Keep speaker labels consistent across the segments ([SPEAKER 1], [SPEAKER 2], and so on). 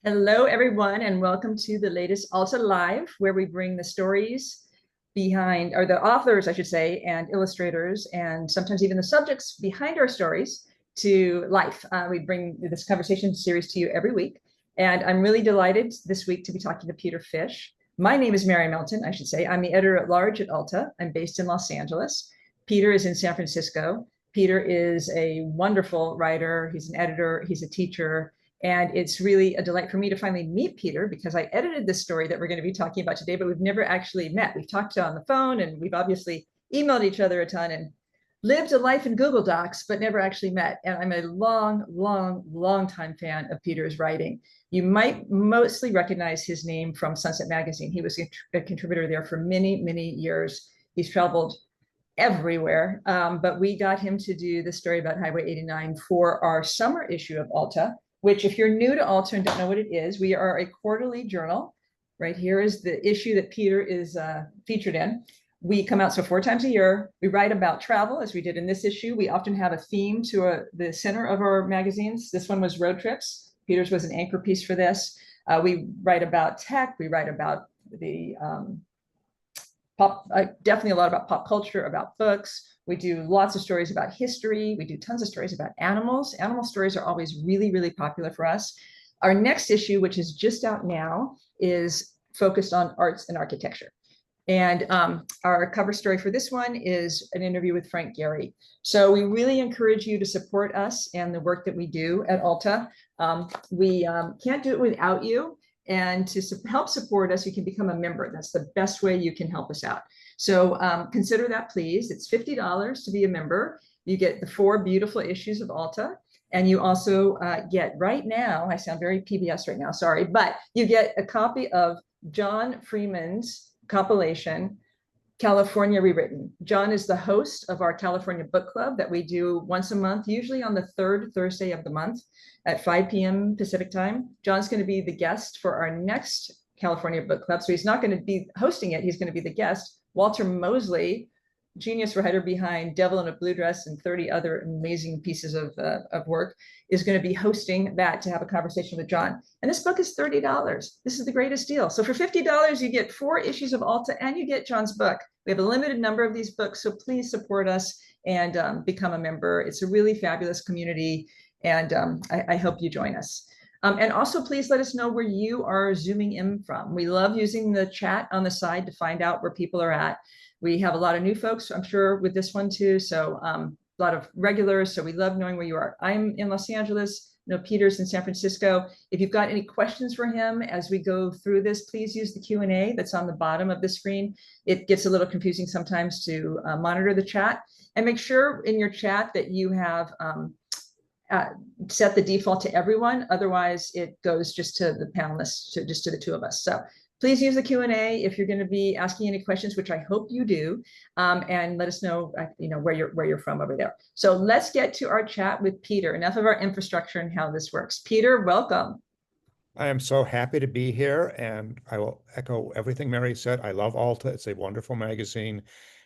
[SPEAKER 1] Hello, everyone, and welcome to the latest Alta Live, where we bring the stories behind, or the authors, I should say, and illustrators, and sometimes even the subjects behind our stories to life. We bring this conversation series to you every week, and I'm really delighted this week to be talking to Peter Fish. My name is Mary Melton, I should say. I'm the editor-at-large at Alta. I'm based in Los Angeles. Peter is in San Francisco. Peter is a wonderful writer. He's an editor. He's a teacher. And it's really a delight for me to finally meet Peter because I edited this story that we're going to be talking about today, but we've never actually met. We've talked on the phone and we've obviously emailed each other a ton and lived a life in Google Docs, but never actually met. And I'm a long time fan of Peter's writing. You might mostly recognize his name from Sunset Magazine. He was a contributor there for many years. He's traveled everywhere, but we got him to do the story about Highway 89 for our summer issue of Alta, which if you're new to Alta and don't know what it is, we are a quarterly journal. Right here is the issue that Peter is featured in. We come out 4 times a year. We write about travel, as we did in this issue. We often have a theme to the center of our magazines. This one was road trips. Peter's was an anchor piece for this. We write about tech. We write about the definitely a lot about pop culture, about books. We do lots of stories about history. We do tons of stories about animals. Animal stories are always really popular for us. Our next issue, which is just out now, is focused on arts and architecture. And our cover story for this one is an interview with Frank Gehry. So we really encourage you to support us and the work that we do at Alta. We can't do it without you. And to help support us, you can become a member. That's the best way you can help us out. So consider that, please. It's $50 to be a member. You get the 4 beautiful issues of Alta. And you also get right now, I sound very PBS right now, sorry, but you get a copy of John Freeman's compilation, California Rewritten. John is the host of our California Book Club that we do once a month, usually on the 3rd Thursday of the month at 5 p.m. Pacific time. John's going to be the guest for our next California Book Club. So he's not going to be hosting it. He's going to be the guest. Walter Mosley, genius writer behind Devil in a Blue Dress and 30 other amazing pieces of work, is going to be hosting that to have a conversation with John. And this book is $30. This is the greatest deal. So for $50, you get 4 issues of Alta and you get John's book. We have a limited number of these books, so please support us and become a member. It's a really fabulous community, and I hope you join us. And also, please let us know where you are Zooming in from. We love using the chat on the side to find out where people are at. We have a lot of new folks, I'm sure, with this one too. So a lot of regulars. So we love knowing where you are. I'm in Los Angeles. Peter's in San Francisco. If you've got any questions for him as we go through this, please use the Q&A that's on the bottom of the screen. It gets a little confusing sometimes to monitor the chat. And make sure in your chat that you have set the default to everyone. Otherwise, it goes just to the panelists, just to the 2 of us. So please use the Q&A if you're going to be asking any questions, which I hope you do, and let us know, where you're from over there. So let's get to our chat with Peter. Enough of our infrastructure and how this works. Peter, welcome.
[SPEAKER 2] I am so happy to be here, and I will echo everything Mary said. I love Alta. It's a wonderful magazine.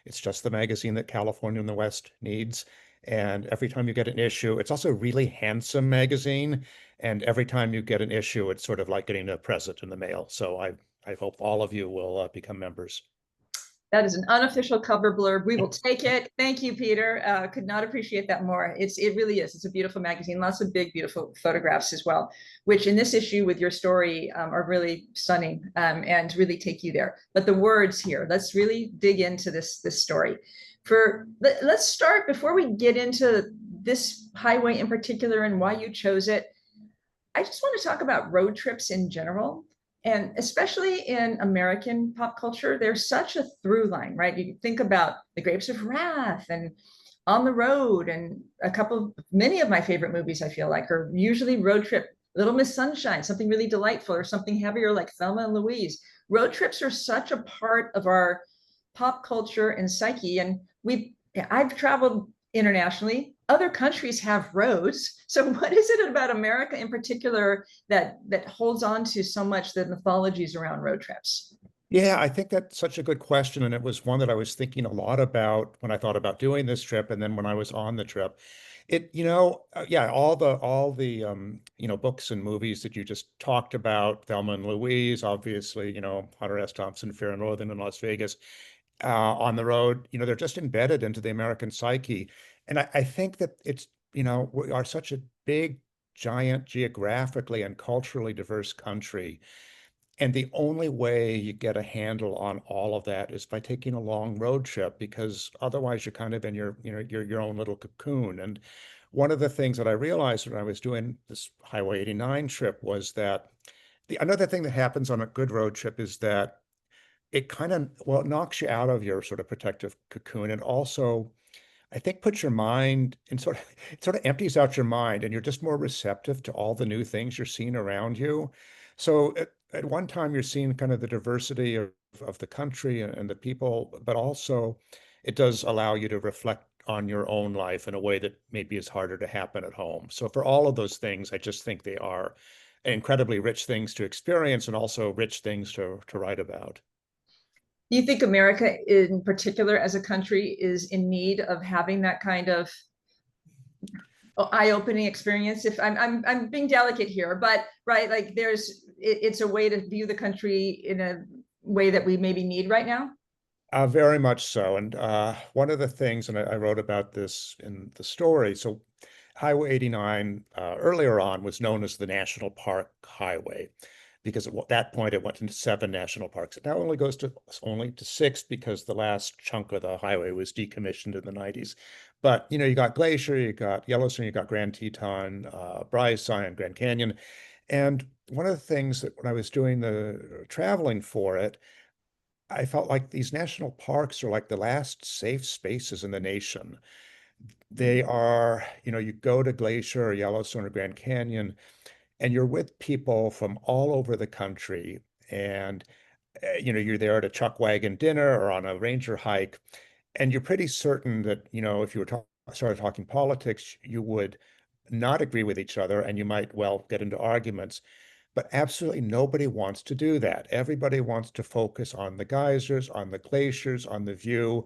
[SPEAKER 2] It's just the magazine that California and the West needs. And every time you get an issue, it's also a really handsome magazine. And every time you get an issue, it's sort of like getting a present in the mail. So I hope all of you will become members.
[SPEAKER 1] That is an unofficial cover blurb. We will take it. Thank you, Peter. Could not appreciate that more. It really is. It's a beautiful magazine. Lots of big, beautiful photographs as well, which in this issue with your story are really stunning and really take you there. But the words here, let's really dig into this story. Let's start, before we get into this highway in particular and why you chose it, I just want to talk about road trips in general. And especially in American pop culture, there's such a through line, right? You think about The Grapes of Wrath and On the Road, and many of my favorite movies, I feel like, are usually road trip. Little Miss Sunshine, something really delightful, or something heavier like Thelma and Louise. Road trips are such a part of our pop culture and psyche. And I've traveled internationally. Other countries have roads. So what is it about America in particular that holds on to so much the mythologies around road trips?
[SPEAKER 2] Yeah, I think that's such a good question. And it was one that I was thinking a lot about when I thought about doing this trip and then when I was on the trip. Yeah, all the books and movies that you just talked about, Thelma and Louise, obviously, Hunter S. Thompson, Fear and Loathing in Las Vegas, On the Road, they're just embedded into the American psyche. And I think that we are such a big, giant, geographically and culturally diverse country. And the only way you get a handle on all of that is by taking a long road trip, because otherwise you're kind of in your own little cocoon. And one of the things that I realized when I was doing this Highway 89 trip was that another thing that happens on a good road trip is that it kind of, well, it knocks you out of your sort of protective cocoon, and also I think puts your mind in it sort of empties out your mind, and you're just more receptive to all the new things you're seeing around you. So at one time you're seeing kind of the diversity of the country and the people, but also it does allow you to reflect on your own life in a way that maybe is harder to happen at home. So for all of those things, I just think they are incredibly rich things to experience and also rich things to write about.
[SPEAKER 1] Do you think America in particular as a country is in need of having that kind of eye-opening experience? If I'm being delicate here, but right, like it's a way to view the country in a way that we maybe need right now.
[SPEAKER 2] Very much so. And one of the things, and I wrote about this in the story, so Highway 89 earlier on was known as the National Park Highway, because at that point it went into 7 national parks. It now only to 6 because the last chunk of the highway was decommissioned in the 90s. But you got Glacier, you got Yellowstone, you got Grand Teton, Bryce, Zion, Grand Canyon. And one of the things that when I was doing the traveling for it, I felt like these national parks are like the last safe spaces in the nation. They are, you go to Glacier or Yellowstone or Grand Canyon, and you're with people from all over the country. And, you're there at a chuck wagon dinner or on a ranger hike, and you're pretty certain that, if you were started talking politics, you would not agree with each other and you might well get into arguments. But absolutely nobody wants to do that. Everybody wants to focus on the geysers, on the glaciers, on the view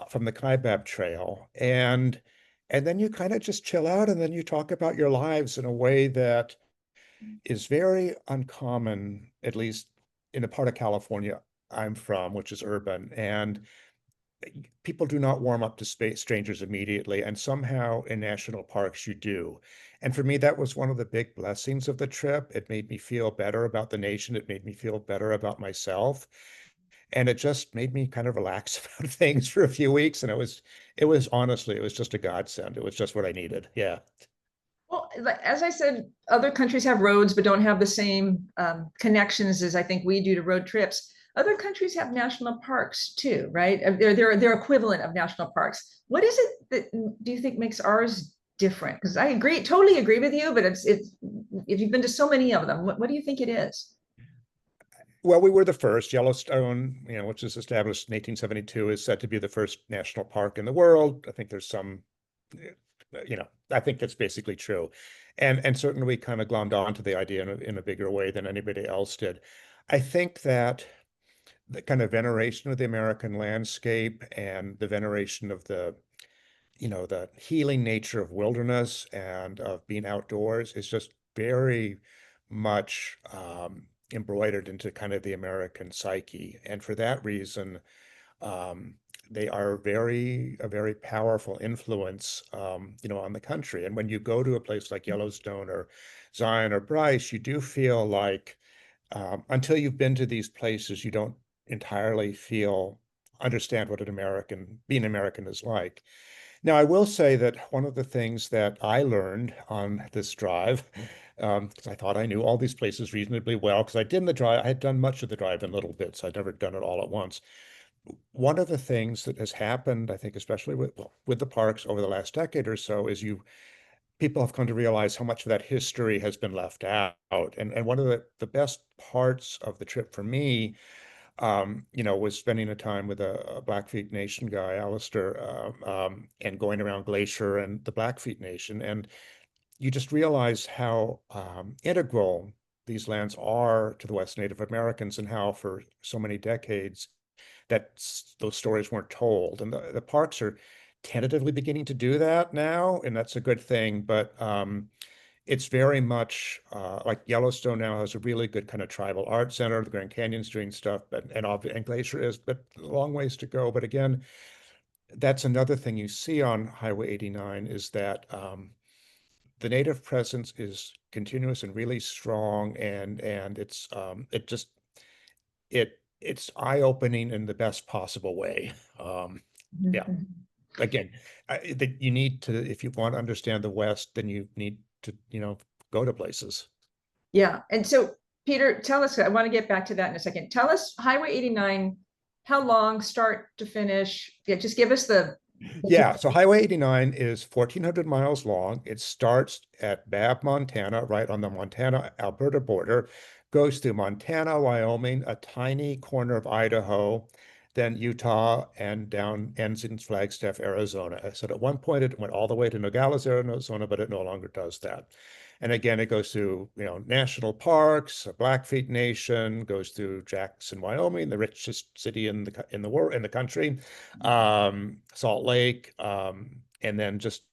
[SPEAKER 2] from the Kaibab Trail. And then you kind of just chill out and then you talk about your lives in a way that is very uncommon, at least in the part of California I'm from, which is urban. And people do not warm up to strangers immediately, and somehow in national parks you do. And for me, that was one of the big blessings of the trip. It made me feel better about the nation. It made me feel better about myself. And it just made me kind of relax about things for a few weeks. And it was honestly, it was just a godsend. It was just what I needed. Yeah.
[SPEAKER 1] Well, as I said, other countries have roads, but don't have the same connections as I think we do to road trips. Other countries have national parks too, right? They're equivalent of national parks. What is it that do you think makes ours different? Because I totally agree with you, but it's if you've been to so many of them, what do you think it is?
[SPEAKER 2] Well, we were the first. Yellowstone, which was established in 1872, is said to be the first national park in the world. I think there's some, I think that's basically true. And certainly we kind of glommed onto the idea in a bigger way than anybody else did. I think that the kind of veneration of the American landscape and the veneration of the healing nature of wilderness and of being outdoors is just very much embroidered into kind of the American psyche. And for that reason, um, they are a very powerful influence, on the country. And when you go to a place like Yellowstone or Zion or Bryce, you do feel like, until you've been to these places, you don't entirely understand what being American is like. Now, I will say that one of the things that I learned on this drive, because I thought I knew all these places reasonably well, because I had done much of the drive in little bits. I'd never done it all at once. One of the things that has happened, I think, especially with the parks over the last decade or so, is people have come to realize how much of that history has been left out. And one of the best parts of the trip for me, was spending a time with a Blackfeet Nation guy, Alistair, and going around Glacier and the Blackfeet Nation. And you just realize how integral these lands are to the West Native Americans, and how for so many decades those stories weren't told. And the parks are tentatively beginning to do that now, and that's a good thing. But it's very much like Yellowstone now has a really good kind of tribal art center. The Grand Canyon's doing stuff, and Glacier is, but a long ways to go. But again, that's another thing you see on Highway 89 is that the native presence is continuous and really strong, and it's eye-opening in the best possible way. Yeah.
[SPEAKER 1] Mhm.
[SPEAKER 2] Again, that you need to, if you want to understand the West, then you need to, go to places.
[SPEAKER 1] Yeah. And so, Peter, tell us, I want to get back to that in a second. Tell us Highway 89, how long, start to finish? Yeah, just give us
[SPEAKER 2] Yeah, so Highway 89 is 1,400 miles long. It starts at Babb, Montana, right on the Montana-Alberta border, goes through Montana, Wyoming, a tiny corner of Idaho, then Utah, and down ends in Flagstaff, Arizona. I said at one point it went all the way to Nogales, Arizona, but it no longer does that. And again, it goes through, national parks, Blackfeet Nation, goes through Jackson, Wyoming, the richest city in the world, in the country, Salt Lake, and then just,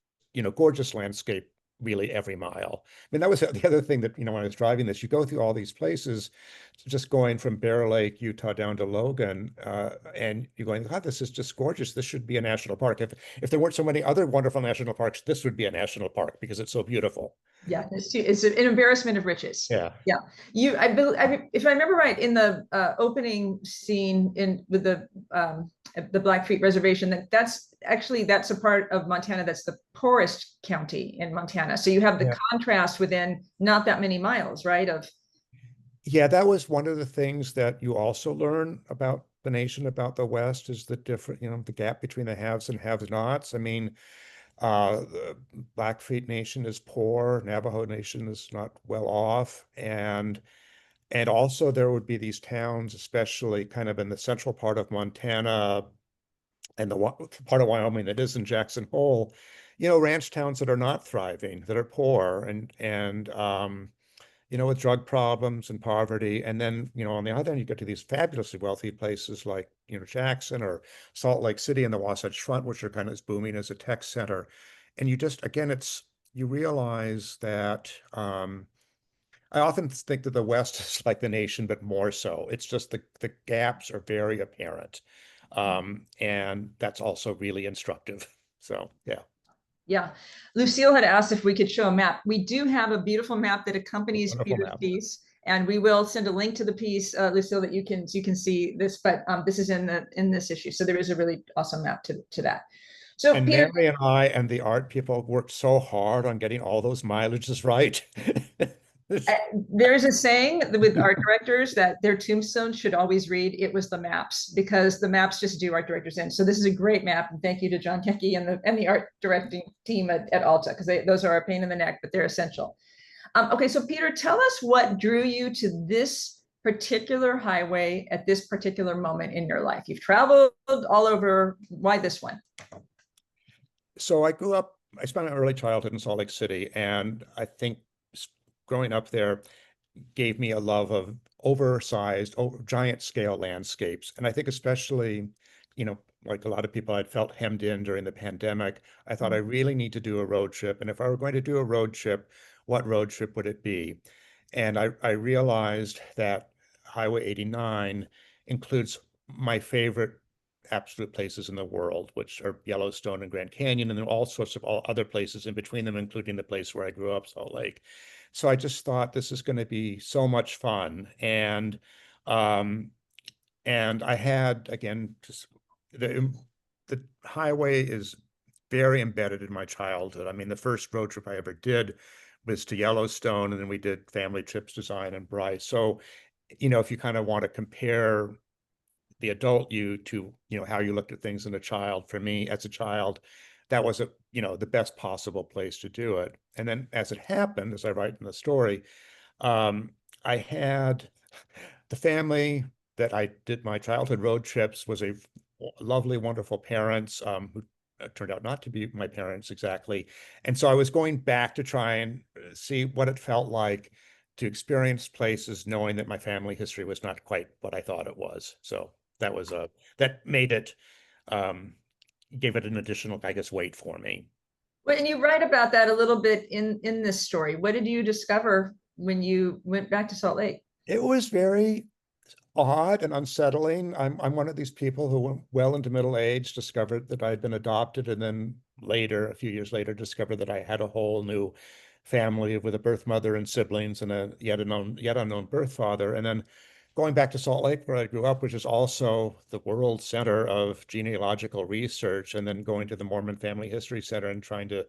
[SPEAKER 2] gorgeous landscape really every mile. I mean, that was the other thing that, when I was driving this, you go through all these places, just going from Bear Lake, Utah down to Logan, and you're going, God, this is just gorgeous. This should be a national park. If there weren't so many other wonderful national parks, this would be a national park because it's so beautiful.
[SPEAKER 1] Yeah, it's an embarrassment of riches.
[SPEAKER 2] Yeah.
[SPEAKER 1] Yeah, if I remember right, in the opening scene with the Blackfeet Reservation, that's a part of Montana that's the poorest county in Montana. So you have the contrast within not that many miles, right?
[SPEAKER 2] Yeah, that was one of the things that you also learn about the nation, about the West, is the different, the gap between the haves and have-nots. I mean, the Blackfeet Nation is poor, Navajo Nation is not well off, and also there would be these towns, especially kind of in the central part of Montana and the part of Wyoming that isn't Jackson Hole, ranch towns that are not thriving, that are poor, and with drug problems and poverty. And then, on the other hand, you get to these fabulously wealthy places like, Jackson or Salt Lake City and the Wasatch Front, which are kind of as booming as a tech center. And you just, again, you realize that I often think that the West is like the nation, but more so. It's just the gaps are very apparent. And that's also really instructive. So, yeah.
[SPEAKER 1] Yeah. Lucille had asked if we could show a map. We do have a beautiful map that accompanies
[SPEAKER 2] Wonderful
[SPEAKER 1] Peter's
[SPEAKER 2] map.
[SPEAKER 1] piece, and we will send a link to the piece, Lucille, that you can see this. But this is in this issue, so there is a really awesome map to that. So
[SPEAKER 2] And
[SPEAKER 1] Peter,
[SPEAKER 2] Mary and I and the art people worked so hard on getting all those mileages right.
[SPEAKER 1] there's a saying with art directors that their tombstone should always read, "It was the maps," because the maps just do art directors in. So this is a great map, and thank you to John Kecke and the art directing team at Alta, because those are a pain in the neck, but they're essential. Okay, so Peter, tell us what drew you to this particular highway at this particular moment in your life. You've traveled all over. Why this one?
[SPEAKER 2] So I spent my early childhood in Salt Lake City, and I think growing up there gave me a love of oversized, giant scale landscapes. And I think especially, like a lot of people, I'd felt hemmed in during the pandemic. I thought I really need to do a road trip. And if I were going to do a road trip, what road trip would it be? And I realized that Highway 89 includes my favorite absolute places in the world, which are Yellowstone and Grand Canyon, and then all sorts of other places in between them, including the place where I grew up, Salt Lake. So I just thought this is going to be so much fun. Um, and I had, again, just the highway is very embedded in my childhood. I mean, the first road trip I ever did was to Yellowstone, and then we did family trips to Zion and Bryce. So, if you kind of want to compare the adult you to, how you looked at things in a child, for me as a child, that was the best possible place to do it. And then as it happened, as I write in the story, I had the family that I did my childhood road trips was a lovely, wonderful parents, who turned out not to be my parents exactly. And so I was going back to try and see what it felt like to experience places knowing that my family history was not quite what I thought it was. So that made it gave it an additional, I guess, weight for me.
[SPEAKER 1] Well, and you write about that a little bit in this story. What did you discover when you went back to Salt Lake?
[SPEAKER 2] It was very odd and unsettling. I'm one of these people who went well into middle age, discovered that I'd been adopted, and then later, a few years later, discovered that I had a whole new family with a birth mother and siblings and a yet unknown birth father. And then going back to Salt Lake, where I grew up, which is also the world center of genealogical research, and then going to the Mormon Family History Center and trying to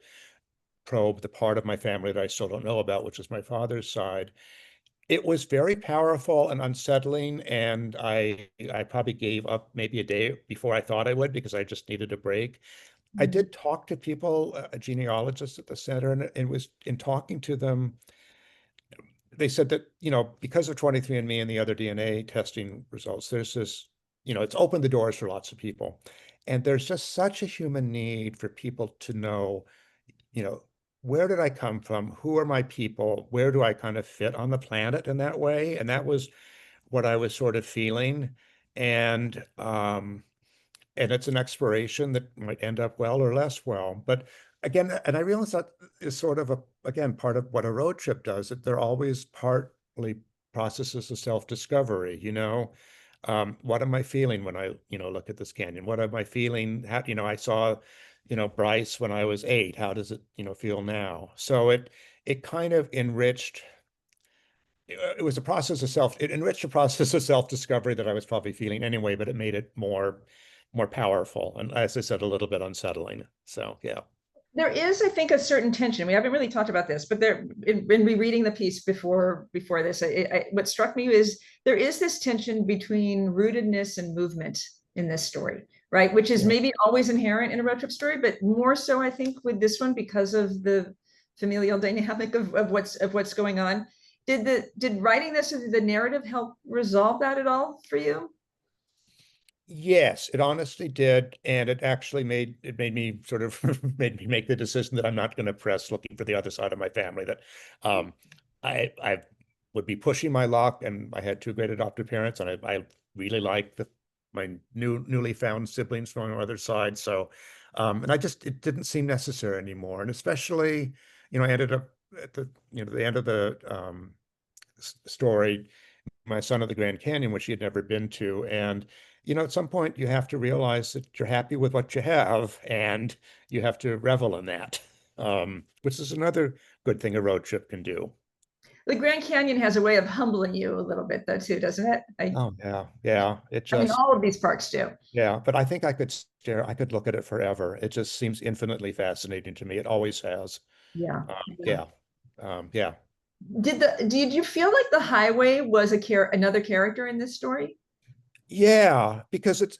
[SPEAKER 2] probe the part of my family that I still don't know about, which is my father's side. It was very powerful and unsettling, and I probably gave up maybe a day before I thought I would because I just needed a break. I
[SPEAKER 1] Mhm.
[SPEAKER 2] did talk to people, genealogists at the center, and it was in talking to them, they said that, because of 23andMe and the other DNA testing results, there's this, it's opened the doors for lots of people. And there's just such a human need for people to know, you know, where did I come from? Who are my people? Where do I kind of fit on the planet in that way? And that was what I was sort of feeling. And and it's an exploration that might end up well or less well. But again, and I realize that is sort of again, part of what a road trip does, that they're always partly processes of self-discovery, what am I feeling when I, look at this canyon? What am I feeling? How, I saw, Bryce when I was 8. How does it, feel now? So it kind of enriched, it was a process of it enriched the process of self-discovery that I was probably feeling anyway, but it made it more powerful. And as I said, a little bit unsettling. So yeah.
[SPEAKER 1] There is, I think, a certain tension. We haven't really talked about this, but there, in rereading the piece before this, what struck me is there is this tension between rootedness and movement in this story, right? Which is
[SPEAKER 2] Yeah.
[SPEAKER 1] maybe always inherent in a road trip story, but more so, I think, with this one because of the familial dynamic of what's going on. Did writing this as the narrative help resolve that at all for you?
[SPEAKER 2] Yes, it honestly did, and it made me sort of made me make the decision that I'm not going to press looking for the other side of my family. That um, I would be pushing my luck, and I had two great adoptive parents, and I really like my newly found siblings from my other side. So, and it didn't seem necessary anymore, and especially, I ended up at the end of the story, my son at the Grand Canyon, which he had never been to. And, at some point you have to realize that you're happy with what you have and you have to revel in that, which is another good thing a road trip can do.
[SPEAKER 1] The Grand Canyon has a way of humbling you a little bit, though, too, doesn't it?
[SPEAKER 2] Oh, yeah. Yeah.
[SPEAKER 1] I mean, all of these parks do.
[SPEAKER 2] Yeah. But I think I could look at it forever. It just seems infinitely fascinating to me. It always has.
[SPEAKER 1] Yeah. Yeah.
[SPEAKER 2] Yeah. Yeah.
[SPEAKER 1] Did you feel like the highway was another character in this story?
[SPEAKER 2] Yeah. Because it's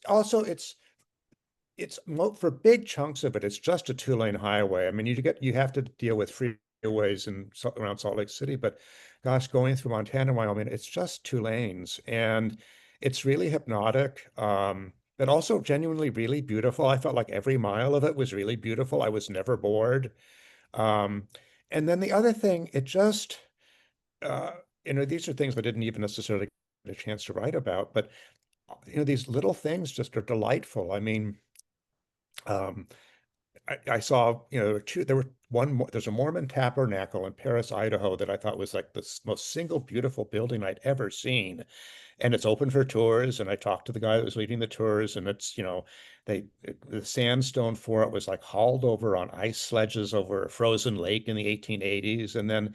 [SPEAKER 2] for big chunks of it, it's just a 2-lane highway. I mean, you have to deal with freeways around Salt Lake City, but gosh, going through Montana, Wyoming, it's just 2 lanes, and it's really hypnotic, but also genuinely really beautiful. I felt like every mile of it was really beautiful. I was never bored. Um, and then the other thing, it just, uh, these are things I didn't even necessarily get a chance to write about, but these little things just are delightful. I mean, um, I saw, there's a Mormon tabernacle in Paris, Idaho, that I thought was like the most single beautiful building I'd ever seen. And it's open for tours. And I talked to the guy that was leading the tours, and it's, the sandstone for it was like hauled over on ice sledges over a frozen lake in the 1880s. And then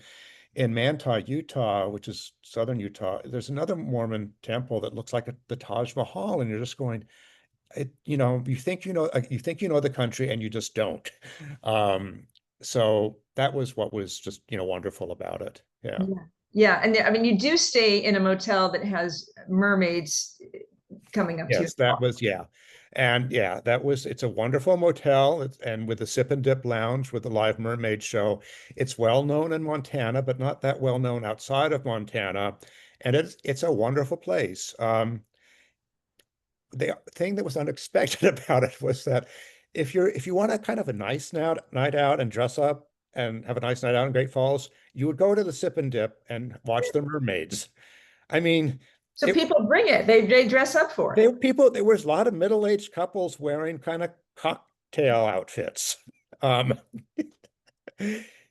[SPEAKER 2] in Manti, Utah, which is southern Utah, there's another Mormon temple that looks like the Taj Mahal. And you're just going, you think the country and you just don't. Um, so that was what was just, wonderful about it. Yeah.
[SPEAKER 1] Yeah. Yeah, and I mean, you do stay in a motel that has mermaids coming up to you.
[SPEAKER 2] Yes, that was, yeah. And yeah, it's a wonderful motel. And with the sip and dip lounge with the live mermaid show, it's well known in Montana, but not that well known outside of Montana. And it's a wonderful place. The thing that was unexpected about it was that if you want a kind of a nice night out and dress up and have a nice night out in Great Falls, you would go to the Sip and Dip and watch the mermaids. I mean,
[SPEAKER 1] So people bring it. They dress up for it.
[SPEAKER 2] there was a lot of middle-aged couples wearing kind of cocktail outfits. Um,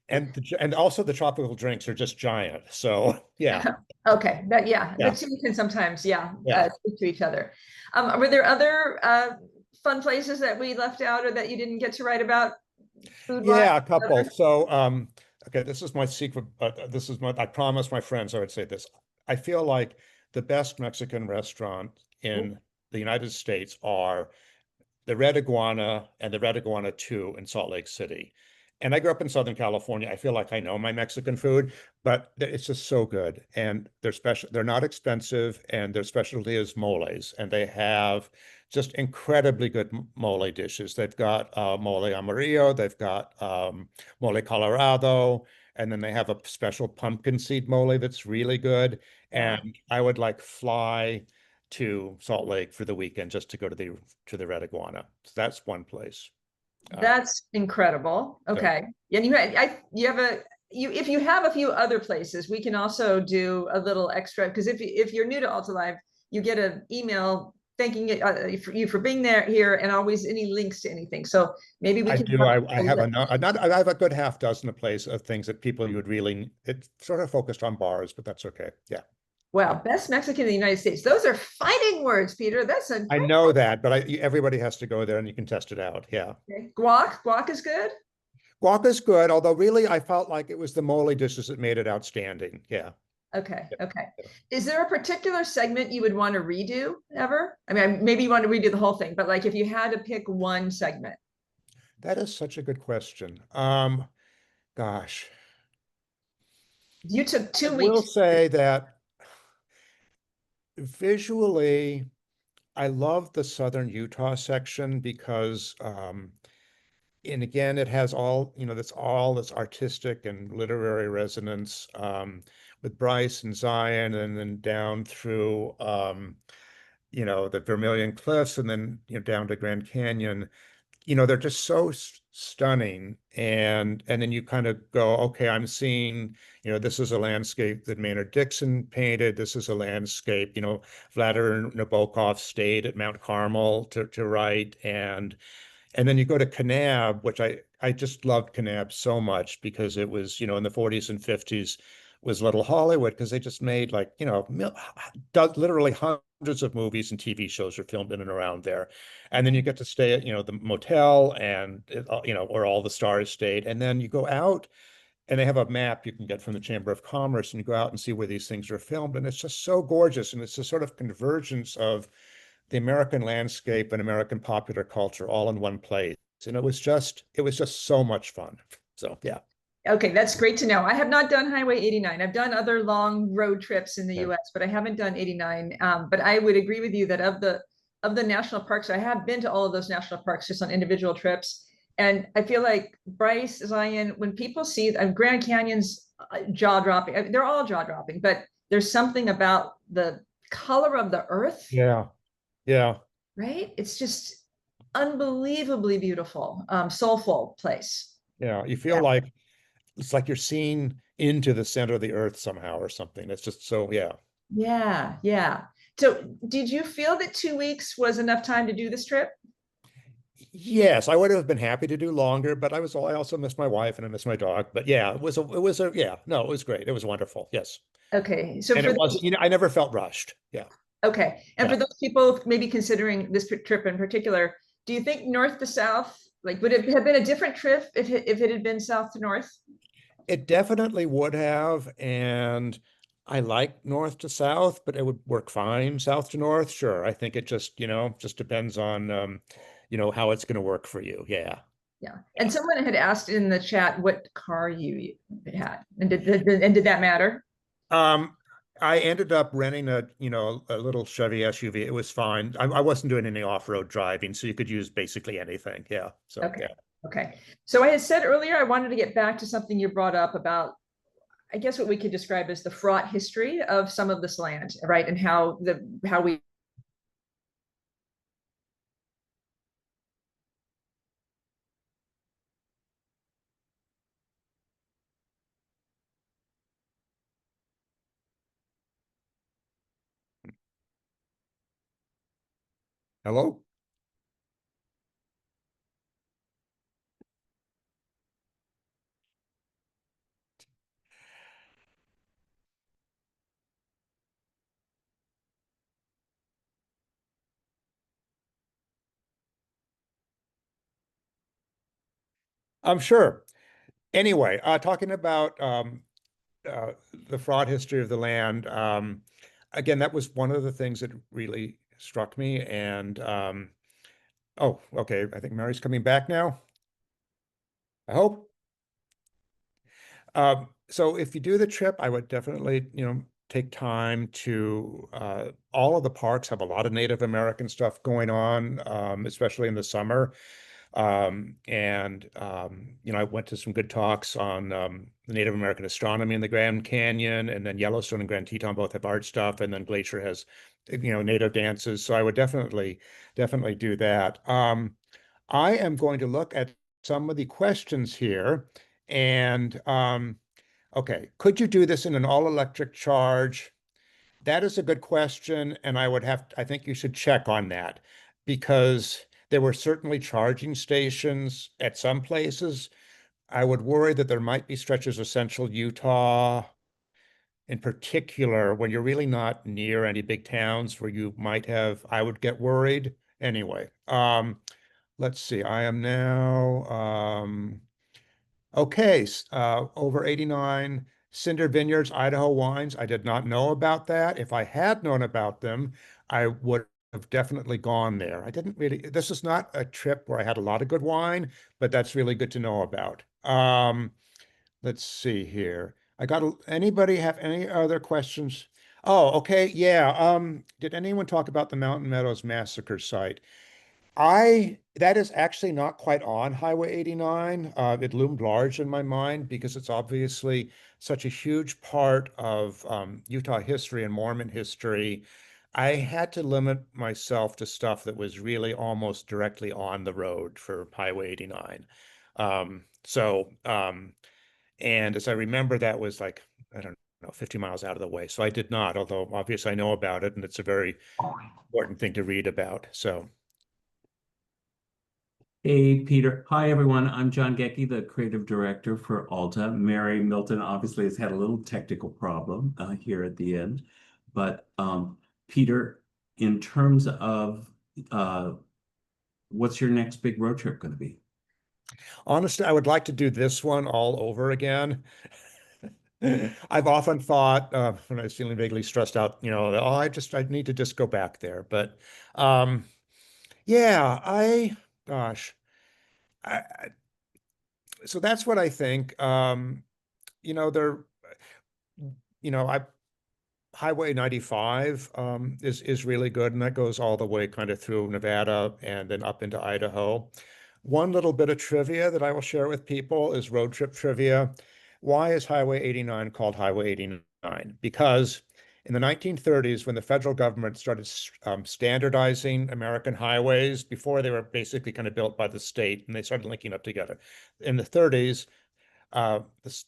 [SPEAKER 2] and also the tropical drinks are just giant. So yeah,
[SPEAKER 1] Okay, that yeah, the
[SPEAKER 2] yeah,
[SPEAKER 1] two can sometimes
[SPEAKER 2] yeah.
[SPEAKER 1] speak to each other. Were there other fun places that we left out or that you didn't get to write about food wise?
[SPEAKER 2] Yeah, a couple. So, okay, this is my secret. This is I promised my friends I would say this. I feel like the best Mexican restaurant in the United States are the Red Iguana and the Red Iguana 2 in Salt Lake City. And I grew up in Southern California. I feel like I know my Mexican food, but it's just so good. And they're special, they're not expensive, and their specialty is moles. And they have just incredibly good mole dishes. They've got mole amarillo, they've got mole colorado, and then they have a special pumpkin seed mole that's really good.
[SPEAKER 1] Yeah.
[SPEAKER 2] And I would like fly to Salt Lake for the weekend just to go to the Red Iguana. So that's one place.
[SPEAKER 1] That's incredible.
[SPEAKER 2] So
[SPEAKER 1] Okay. And you have a you if you have a few other places, we can also do a little extra because if you're new to Alta Live, you get an email thanking you for being there here and always any links to anything. So maybe we
[SPEAKER 2] I
[SPEAKER 1] can
[SPEAKER 2] do.
[SPEAKER 1] talk
[SPEAKER 2] I
[SPEAKER 1] a
[SPEAKER 2] have
[SPEAKER 1] little.
[SPEAKER 2] not. I have a good half dozen of place of things that people you would really. It's sort of focused on bars, but that's okay. Yeah,
[SPEAKER 1] Wow, best Mexican in the United States. Those are fighting words, Peter. That's a
[SPEAKER 2] I know that, but everybody has to go there and you can test it out. Yeah,
[SPEAKER 1] okay. Guac. Guac is good.
[SPEAKER 2] guac is good, although really I felt like it was the mole dishes that made it outstanding. Yeah.
[SPEAKER 1] Okay.
[SPEAKER 2] Yeah.
[SPEAKER 1] Okay. Is there a particular segment you would want to redo ever? I mean, maybe you want to redo the whole thing, but like if you had to pick one segment,
[SPEAKER 2] That is such a good question. Gosh,
[SPEAKER 1] you took
[SPEAKER 2] I
[SPEAKER 1] two
[SPEAKER 2] will
[SPEAKER 1] weeks.
[SPEAKER 2] say that visually, I love the southern Utah section because, and again, it has all, that's all this artistic and literary resonance with Bryce and Zion, and then down through, the Vermilion Cliffs, and then, down to Grand Canyon. They're just so stunning. And then you kind of go, okay, I'm seeing, this is a landscape that Maynard Dixon painted. This is a landscape, Vladimir Nabokov stayed at Mount Carmel to write. And then you go to Kanab, which I just loved Kanab so much because it was, in the 40s and 50s was Little Hollywood because they just made like, literally hundreds of movies and TV shows are filmed in and around there. And then you get to stay at, the motel and, where all the stars stayed. And then you go out and they have a map you can get from the Chamber of Commerce and you go out and see where these things are filmed. And it's just so gorgeous. And it's a sort of convergence of the American landscape and American popular culture all in one place. And it was just so much fun. So yeah.
[SPEAKER 1] Okay, that's great to know. I have not done Highway 89. I've done other long road trips in the
[SPEAKER 2] Yeah.
[SPEAKER 1] US, but I haven't done 89. But I would agree with you that of the national parks, I have been to all of those national parks just on individual trips. And I feel like Bryce, Zion, when people see Grand Canyon's jaw dropping, they're all jaw dropping, but there's something about the color of the earth,
[SPEAKER 2] Yeah. Yeah.
[SPEAKER 1] right? It's just unbelievably beautiful, soulful place.
[SPEAKER 2] Yeah. You feel
[SPEAKER 1] Yeah.
[SPEAKER 2] like it's like you're seeing into the center of the earth somehow or something. It's just so, yeah.
[SPEAKER 1] Yeah, yeah. So did you feel that 2 weeks was enough time to do this trip?
[SPEAKER 2] Yes, I would have been happy to do longer, but I also miss my wife and I miss my dog. But yeah, yeah, no, it was great. It was wonderful. Yes.
[SPEAKER 1] Okay, so
[SPEAKER 2] And
[SPEAKER 1] for
[SPEAKER 2] it wasn't,
[SPEAKER 1] those,
[SPEAKER 2] I never felt rushed. Yeah.
[SPEAKER 1] okay, and
[SPEAKER 2] Yeah.
[SPEAKER 1] for those people maybe considering this trip in particular, do you think north to south, like would it have been a different trip if it had been south to north?
[SPEAKER 2] It definitely would have, and I like north to south, but it would work fine south to north. Sure. I think it just depends on how it's going to work for you. Yeah.
[SPEAKER 1] Yeah.
[SPEAKER 2] Yeah.
[SPEAKER 1] And someone had asked in the chat what car you had, and did that matter?
[SPEAKER 2] Um, I ended up renting a little Chevy SUV. It was fine. I wasn't doing any off-road driving, so you could use basically anything. Yeah. So
[SPEAKER 1] Okay.
[SPEAKER 2] yeah.
[SPEAKER 1] Okay. So I had said earlier I wanted to get back to something you brought up about I guess what we could describe as the fraught history of some of this land, right? And how we
[SPEAKER 2] Hello? I'm sure. Anyway, talking about uh, the fraud history of the land. Again, that was one of the things that really struck me. And oh, okay, I think Mary's coming back now. I hope. So if you do the trip, I would definitely, take time to, all of the parks have a lot of Native American stuff going on, especially in the summer. I went to some good talks on the Native American astronomy in the Grand Canyon, and then Yellowstone and Grand Teton both have art stuff, and then Glacier has, native dances. So I would definitely do that. I am going to look at some of the questions here, and okay, could you do this in an all-electric charge? That is a good question, and I think you should check on that because there were certainly charging stations at some places. I would worry that there might be stretches of central Utah, in particular, when you're really not near any big towns where I would get worried. Anyway, let's see. I am now, okay, over 89 Cinder Vineyards, Idaho wines. I did not know about that. If I had known about them, I would have definitely gone there. I didn't really, this is not a trip where I had a lot of good wine, but that's really good to know about. Let's see here. Anybody have any other questions? Oh, okay. Yeah. Did anyone talk about the Mountain Meadows massacre site? That is actually not quite on Highway 89. It loomed large in my mind because it's obviously such a huge part of Utah history and Mormon history. I had to limit myself to stuff that was really almost directly on the road for Highway 89. And as I remember, that was like, I don't know, 50 miles out of the way. So I did not, although obviously I know about it and it's a very important thing to read about. So.
[SPEAKER 3] Hey, Peter. Hi, everyone. I'm John Gecky, the creative director for Alta. Mary Milton obviously has had a little technical problem here at the end. But Peter, in terms of what's your next big road trip going to be?
[SPEAKER 2] Honestly, I would like to do this one all over again. I've often thought when I was feeling vaguely stressed out, I need to just go back there. But yeah, gosh, so that's what I think. There, I Highway 95 is really good, and that goes all the way kind of through Nevada and then up into Idaho. One little bit of trivia that I will share with people is road trip trivia. Why is Highway 89 called Highway 89? Because in the 1930s, when the federal government started standardizing American highways, before they were basically kind of built by the state and they started linking up together. In the 30s, the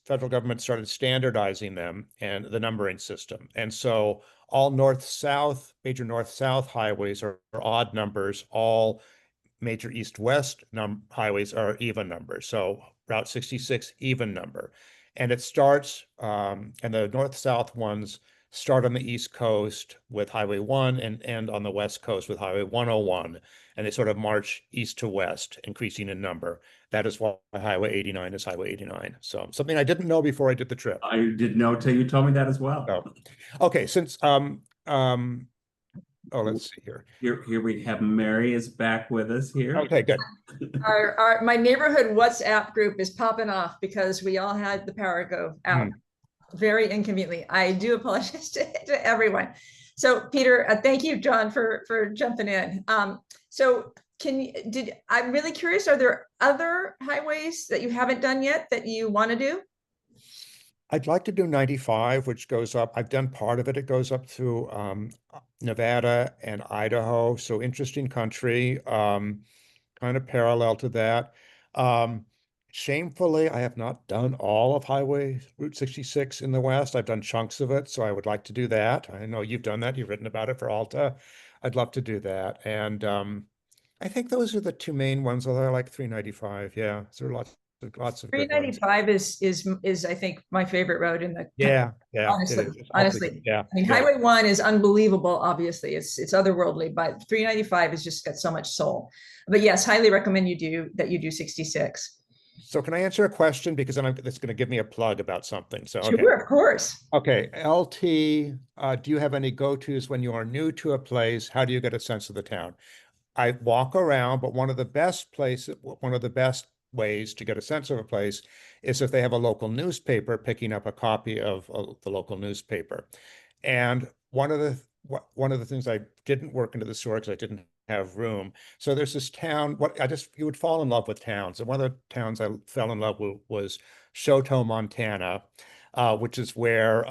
[SPEAKER 2] federal government started standardizing them and the numbering system. And so all major north-south highways are odd numbers. All major east-west highways are even numbers. So Route 66, even number. And it starts, and the north-south ones start on the East Coast with Highway 1 and end on the West Coast with Highway 101. And they sort of march east to west, increasing in number. That is why Highway 89 is Highway 89. So something I didn't know before I did the trip.
[SPEAKER 3] I didn't know till you told me that as well.
[SPEAKER 2] So, okay, since oh, let's see here.
[SPEAKER 3] Here we have Mary is back with us here.
[SPEAKER 2] Okay, good.
[SPEAKER 1] My neighborhood WhatsApp group is popping off because we all had the power go out very inconveniently. I do apologize to everyone. So Peter, thank you, John, for jumping in. So I'm really curious, are there other highways that you haven't done yet that you want to do?
[SPEAKER 2] I'd like to do 95, which goes up. I've done part of it. It goes up through Nevada and Idaho. So interesting country, kind of parallel to that. Shamefully, I have not done all of Route 66 in the West. I've done chunks of it, so I would like to do that. I know you've done that. You've written about it for Alta. I'd love to do that. And I think those are the two main ones, although I like 395. Yeah, so there are lots of good ones.
[SPEAKER 1] 395 is I think my favorite road in the
[SPEAKER 2] Yeah,
[SPEAKER 1] honestly.
[SPEAKER 2] Yeah.
[SPEAKER 1] I mean, Highway 1 is unbelievable, obviously. It's otherworldly, but 395 has just got so much soul. But yes, highly recommend you do 66.
[SPEAKER 2] So can I answer a question? Because then that's going to give me a plug about something. So, okay.
[SPEAKER 1] Sure, of course.
[SPEAKER 2] Okay, LT, do you have any go-tos when you are new to a place? How do you get a sense of the town? I walk around, but one of the best ways to get a sense of a place is if they have a local newspaper, picking up a copy of the local newspaper. And one of the things I didn't work into the store because I didn't have room. So there's this town, you would fall in love with towns. And one of the towns I fell in love with was Choteau, Montana, which is where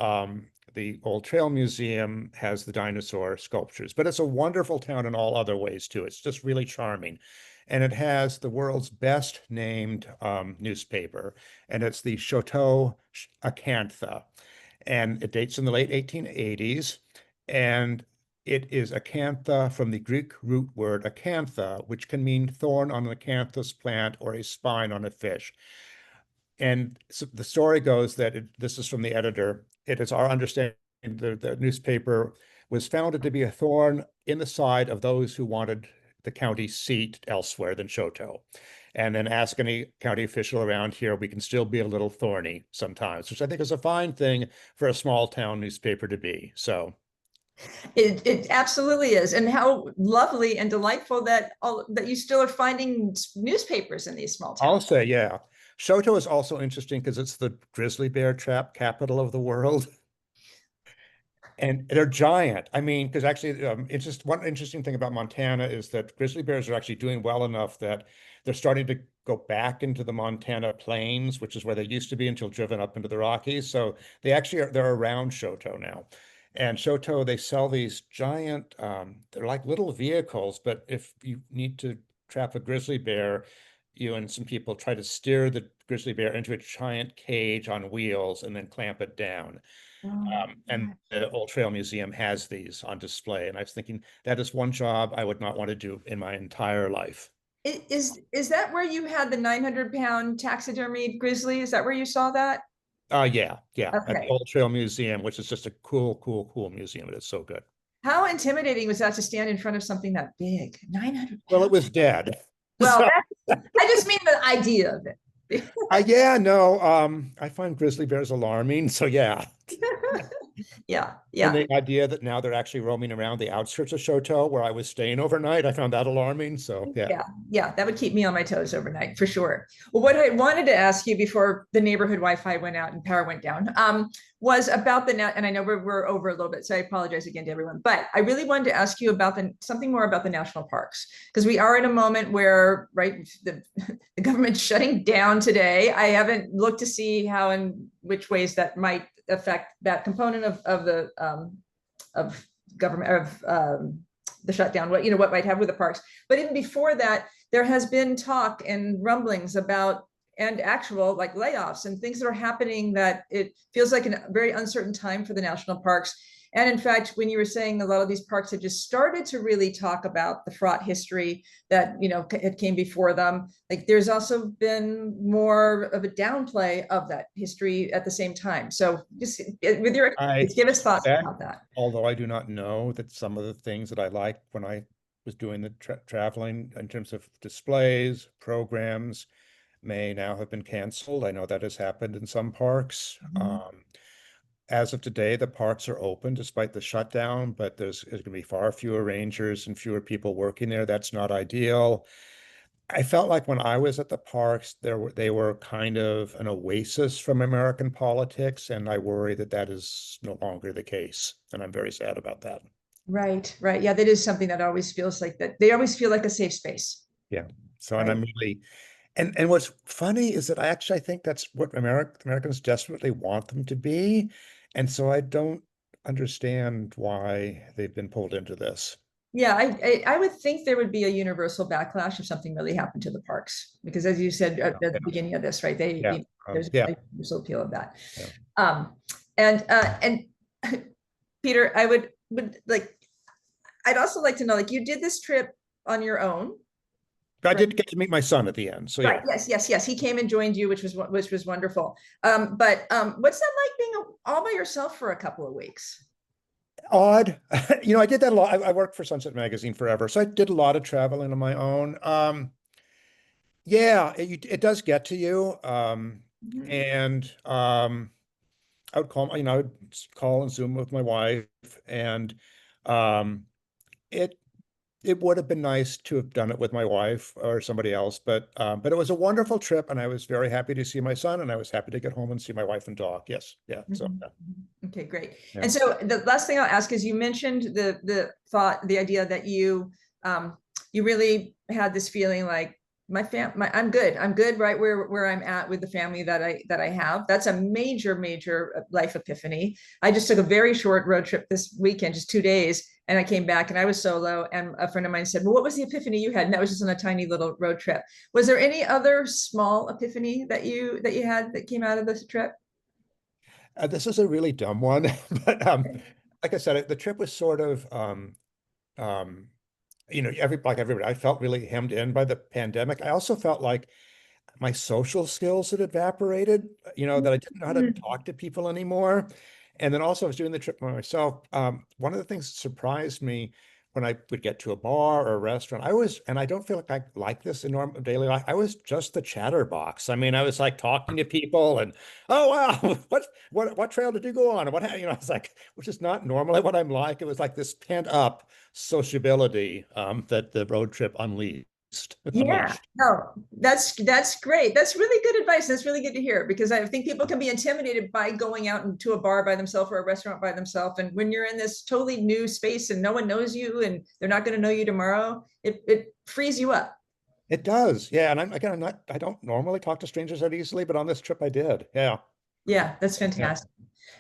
[SPEAKER 2] the Old Trail Museum has the dinosaur sculptures. But it's a wonderful town in all other ways too. It's just really charming. And it has the world's best named newspaper, and it's the Choteau Acantha. And it dates in the late 1880s. And it is acantha from the Greek root word acantha, which can mean thorn on an acanthus plant or a spine on a fish. And so the story goes that this is from the editor. It is our understanding the newspaper was founded to be a thorn in the side of those who wanted the county seat elsewhere than Choteau. And then ask any county official around here, we can still be a little thorny sometimes, which I think is a fine thing for a small town newspaper to be. So
[SPEAKER 1] it absolutely is. And how lovely and delightful that you still are finding newspapers in these small towns.
[SPEAKER 2] I'll say, yeah. Choteau is also interesting because it's the grizzly bear trap capital of the world. And they're giant. I mean, because actually, it's just one interesting thing about Montana is that grizzly bears are actually doing well enough that they're starting to go back into the Montana plains, which is where they used to be until driven up into the Rockies. So they're around Choteau now. And Choteau, they sell these giant, they're like little vehicles, but if you need to trap a grizzly bear, you and some people try to steer the grizzly bear into a giant cage on wheels and then clamp it down. And the Old Trail Museum has these on display. And I was thinking that is one job I would not want to do in my entire life.
[SPEAKER 1] Is that where you had the 900-pound taxidermied grizzly? Is that where you saw that?
[SPEAKER 2] Yeah.
[SPEAKER 1] Okay.
[SPEAKER 2] At the Old Trail Museum, which is just a cool museum. It is so good.
[SPEAKER 1] How intimidating was that to stand in front of something that big? 900 pounds.
[SPEAKER 2] Well, it was dead.
[SPEAKER 1] Well,
[SPEAKER 2] So,
[SPEAKER 1] I just mean the idea of it.
[SPEAKER 2] yeah, no, I find grizzly bears alarming. So yeah.
[SPEAKER 1] Yeah.
[SPEAKER 2] And the idea that now they're actually roaming around the outskirts of Choteau where I was staying overnight, I found that alarming. So
[SPEAKER 1] yeah, that would keep me on my toes overnight for sure. Well, what I wanted to ask you before the neighborhood Wi-Fi went out and power went down was about and I know we're over a little bit, so I apologize again to everyone, but I really wanted to ask you about something more about the national parks, because we are in a moment where, right, the government's shutting down today. I haven't looked to see how and which ways that might affect that component of government the shutdown, what might have with the parks. But even before that, there has been talk and rumblings about and actual like layoffs and things that are happening that it feels like a very uncertain time for the national parks. And in fact, when you were saying a lot of these parks have just started to really talk about the fraught history that, it came before them, like there's also been more of a downplay of that history at the same time. So just with your give us thoughts about that.
[SPEAKER 2] Although I do not know that some of the things that I liked when I was doing the traveling in terms of displays, programs, may now have been canceled. I know that has happened in some parks. As of today, the parks are open despite the shutdown, but there's going to be far fewer rangers and fewer people working there. That's not ideal. I felt like when I was at the parks, they were kind of an oasis from American politics, and I worry that is no longer the case, and I'm very sad about that.
[SPEAKER 1] Right. Yeah, that is something that always feels like that. They always feel like a safe space.
[SPEAKER 2] Yeah. So, and I'm really, and what's funny is that I think that's what Americans desperately want them to be. And so I don't understand why they've been pulled into this.
[SPEAKER 1] Yeah, I would think there would be a universal backlash if something really happened to the parks, because as you said at the beginning of this, right? There's a universal appeal of that. And Peter, I would like, I'd also like to know, like, you did this trip on your own.
[SPEAKER 2] I did get to meet my son at the end. So
[SPEAKER 1] right. Yes. He came and joined you, which was wonderful. But what's that like being all by yourself for a couple of weeks?
[SPEAKER 2] Odd. I did that a lot. I worked for Sunset Magazine forever, so I did a lot of traveling on my own. Yeah, it does get to you.
[SPEAKER 1] Mhm.
[SPEAKER 2] And I would call, I would call and Zoom with my wife, and um, it it would have been nice to have done it with my wife or somebody else, but it was a wonderful trip, and I was very happy to see my son, and I was happy to get home and see my wife and dog. Yes, yeah. So
[SPEAKER 1] Mhm. Okay, great.
[SPEAKER 2] yeah.
[SPEAKER 1] And so the last thing I'll ask is, you mentioned the idea that you really had this feeling like I'm good right where I'm at with the family that I have. That's a major life epiphany. I just took a very short road trip this weekend, just 2 days, and I came back and I was solo. And a friend of mine said, "Well, what was the epiphany you had?" And that was just on a tiny little road trip. Was there any other small epiphany that you had that came out of this trip?
[SPEAKER 2] This is a really dumb one, but like I said, the trip was sort of um, like everybody, I felt really hemmed in by the pandemic. I also felt like my social skills had evaporated, that I didn't know how to talk to people anymore. And then also I was doing the trip by myself. One of the things that surprised me when I would get to a bar or a restaurant, and I don't feel like I like this in normal daily life, I was just the chatterbox. I mean, I was like talking to people and, oh, wow, what trail did you go on? And I was like, which is not normally what I'm like. It was like this pent up sociability that the road trip unleashed.
[SPEAKER 1] Yeah, no, that's great. That's really good advice. That's really good to hear, because I think people can be intimidated by going out into a bar by themselves or a restaurant by themselves. And when you're in this totally new space and no one knows you and they're not going to know you tomorrow, it frees you up.
[SPEAKER 2] It does. Yeah. And I don't normally talk to strangers that easily, but on this trip I did. Yeah.
[SPEAKER 1] Yeah, that's
[SPEAKER 2] Yeah.
[SPEAKER 1] fantastic.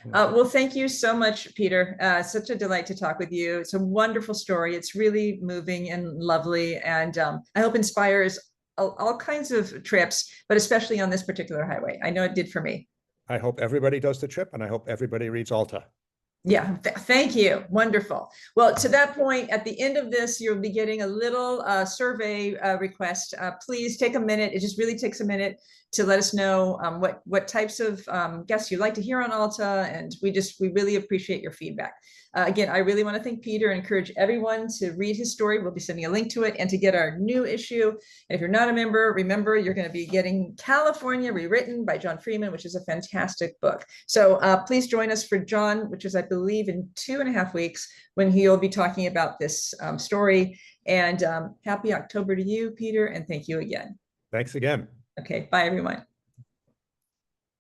[SPEAKER 1] Well, thank you so much, Peter. Such a delight to talk with you. It's a wonderful story. It's really moving and lovely. And I hope inspires all kinds of trips, but especially on this particular highway. I know it did for me.
[SPEAKER 2] I hope everybody does the trip, and I hope everybody reads Alta.
[SPEAKER 1] Yeah, thank you. Wonderful. Well, to that point, at the end of this, you'll be getting a little survey request. Please take a minute. It just really takes a minute to let us know what types of guests you'd like to hear on Alta, and we really appreciate your feedback. Again, I really want to thank Peter and encourage everyone to read his story. We'll be sending a link to it, and to get our new issue. And if you're not a member, remember you're going to be getting California Rewritten by John Freeman, which is a fantastic book. So please join us for John, which is, I believe, in 2.5 weeks, when he'll be talking about this story. And happy October to you, Peter, and thank you again.
[SPEAKER 2] Thanks again.
[SPEAKER 1] Okay, bye everyone.